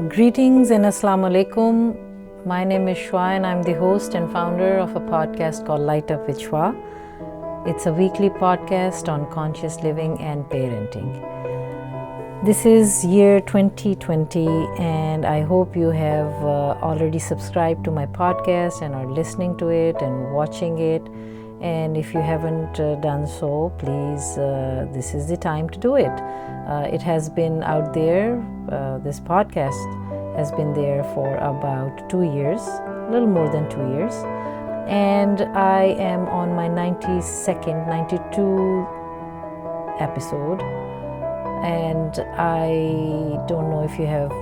Greetings and Assalamu Alaikum. My name is Shua and I'm the host and founder of a podcast called LightupwithShua. It's a weekly podcast on conscious living and parenting. This is year 2020 and I hope you have already subscribed to my podcast and are listening to it and watching it. And if you haven't done so, please, this is the time to do it. It has been out there, this podcast has been there for about 2 years, a little more than 2 years. And I am on my 92nd episode. And I don't know if you have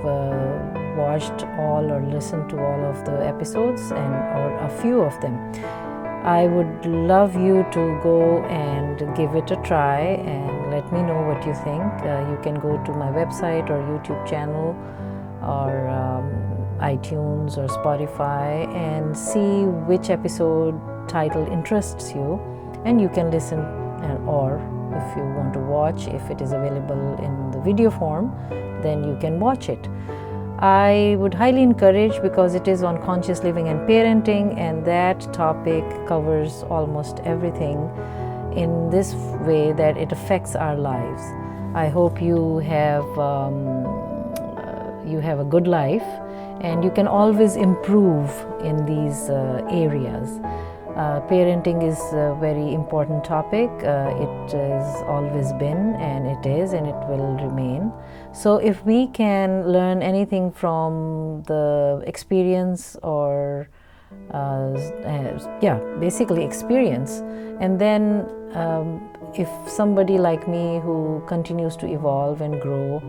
watched all or listened to all of the episodes or a few of them. I would love you to go and give it a try and let me know what you think. You can go to my website or YouTube channel or iTunes or Spotify and see which episode title interests you, and you can listen, or if you want to watch, if it is available in the video form, then you can watch it. I would highly encourage, because it is on conscious living and parenting, and that topic covers almost everything in this way that it affects our lives. I hope you have a good life, and you can always improve in these areas. Parenting is a very important topic. It has always been, and it is, and it will remain. So if we can learn anything from the experience or basically experience, and then if somebody like me who continues to evolve and grow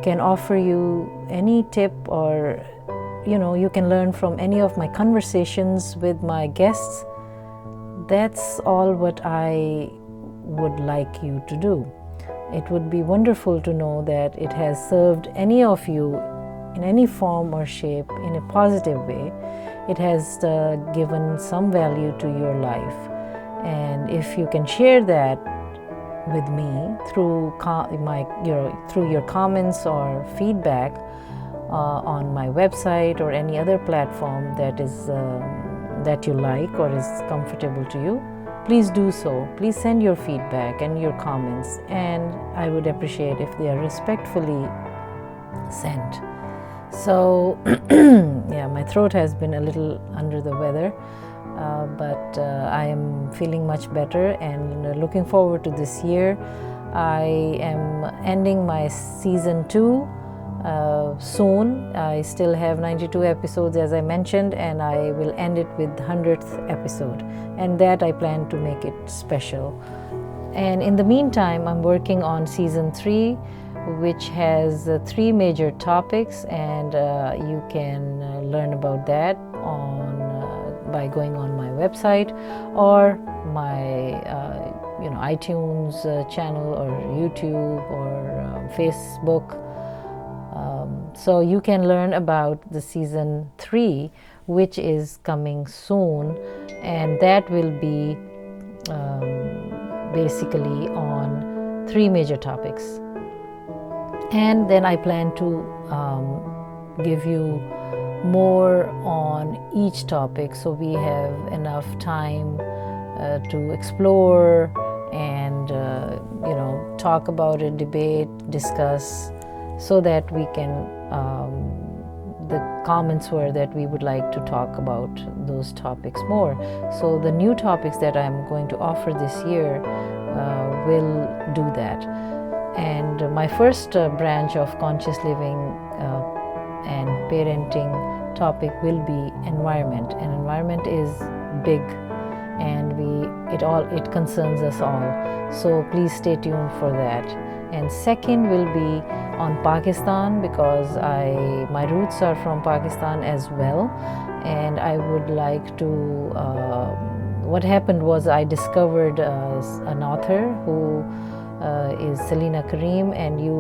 can offer you any tip, or you can learn from any of my conversations with my guests, that's all what I would like you to do. It would be wonderful to know that it has served any of you in any form or shape in a positive way. It has given some value to your life. And if you can share that with me through through your comments or feedback on my website or any other platform that you like or is comfortable to you, please do so. Please send your feedback and your comments, and I would appreciate if they are respectfully sent. So my throat has been a little under the weather, but I am feeling much better and looking forward to this year. I am ending my season 2 soon. I still have 92 episodes, as I mentioned, and I will end it with 100th episode, and that I plan to make it special. And in the meantime, I'm working on season 3, which has 3 major topics, and you can learn about that by going on my website or my iTunes channel or YouTube or Facebook. So you can learn about the season 3, which is coming soon, and that will be basically on 3 major topics. And then I plan to give you more on each topic, so we have enough time to explore and talk about it, debate, discuss, so that we can the comments were that we would like to talk about those topics more. So the new topics that I'm going to offer this year will do that. And my first branch of conscious living and parenting topic will be environment. And environment is big, and it concerns us all. So please stay tuned for that. And second will be on Pakistan, because my roots are from Pakistan as well, and I would like to what happened was I discovered an author who is Selina Kareem, and you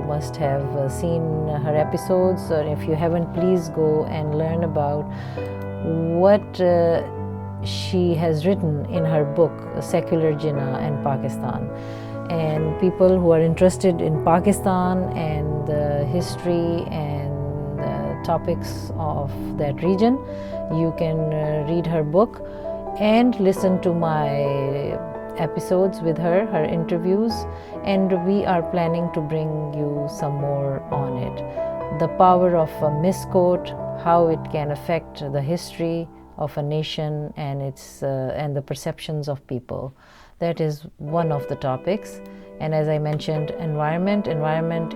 must have seen her episodes, or if you haven't, please go and learn about what she has written in her book Secular Jinnah and Pakistan. And people who are interested in Pakistan and the history and topics of that region. You can read her book and listen to my episodes with her interviews, and we are planning to bring you some more on it. The power of a misquote, how it can affect the history of a nation and and the perceptions of people. That is one of the topics. And as I mentioned, environment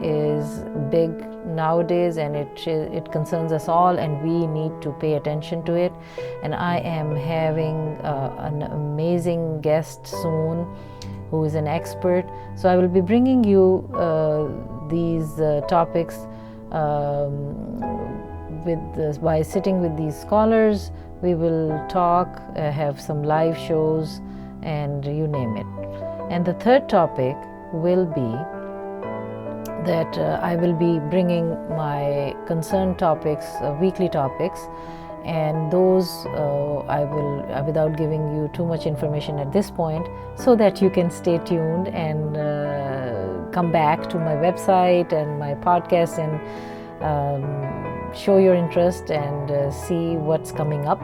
is big nowadays, and it concerns us all, and we need to pay attention to it. And I am having an amazing guest soon who is an expert. So I will be bringing you these topics by sitting with these scholars. We will talk, have some live shows, and you name it. And the third topic will be that I will be bringing my concerned topics, weekly topics, and those I will, without giving you too much information at this point, so that you can stay tuned and come back to my website and my podcast and show your interest and see what's coming up.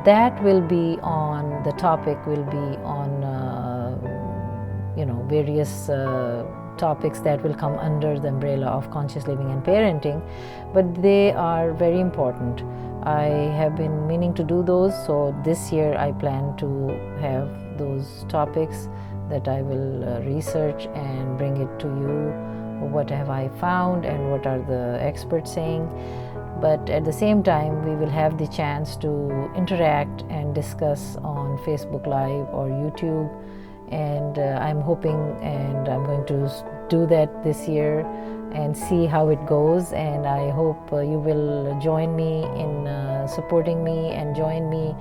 That will be on, the topic will be on various topics that will come under the umbrella of conscious living and parenting, but they are very important. I have been meaning to do those, so this year I plan to have those topics that I will research and bring it to you. What have I found and what are the experts saying? But at the same time, we will have the chance to interact and discuss on Facebook Live or YouTube. And I'm hoping, and I'm going to do that this year and see how it goes. And I hope you will join me in supporting me and join me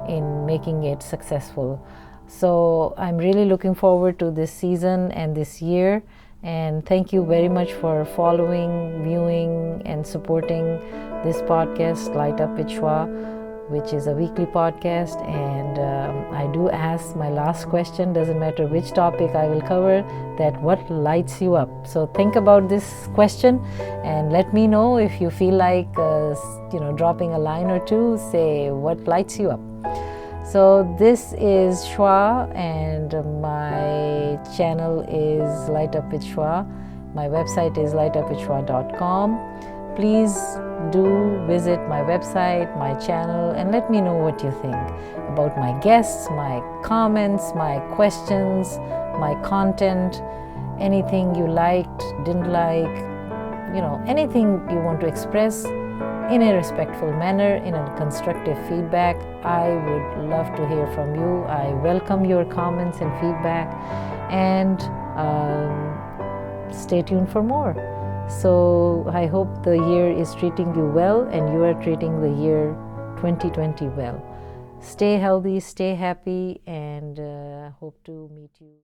in making it successful. So I'm really looking forward to this season and this year. And thank you very much for following, viewing, and supporting this podcast, Light Up with Shua, which is a weekly podcast. And I do ask my last question, doesn't matter which topic I will cover, that what lights you up. So think about this question and let me know. If you feel like dropping a line or two, say what lights you up. So this is Shua, and my channel is Light Up with Shua. My website is lightupwithshua.com. Please do visit my website, my channel, and let me know what you think about my guests, my comments, my questions, my content, anything you liked, didn't like, anything you want to express in a respectful manner, in a constructive feedback. I would love to hear from you. I welcome your comments and feedback, and stay tuned for more. So I hope the year is treating you well and you are treating the year 2020 well. Stay healthy, stay happy, and hope to meet you.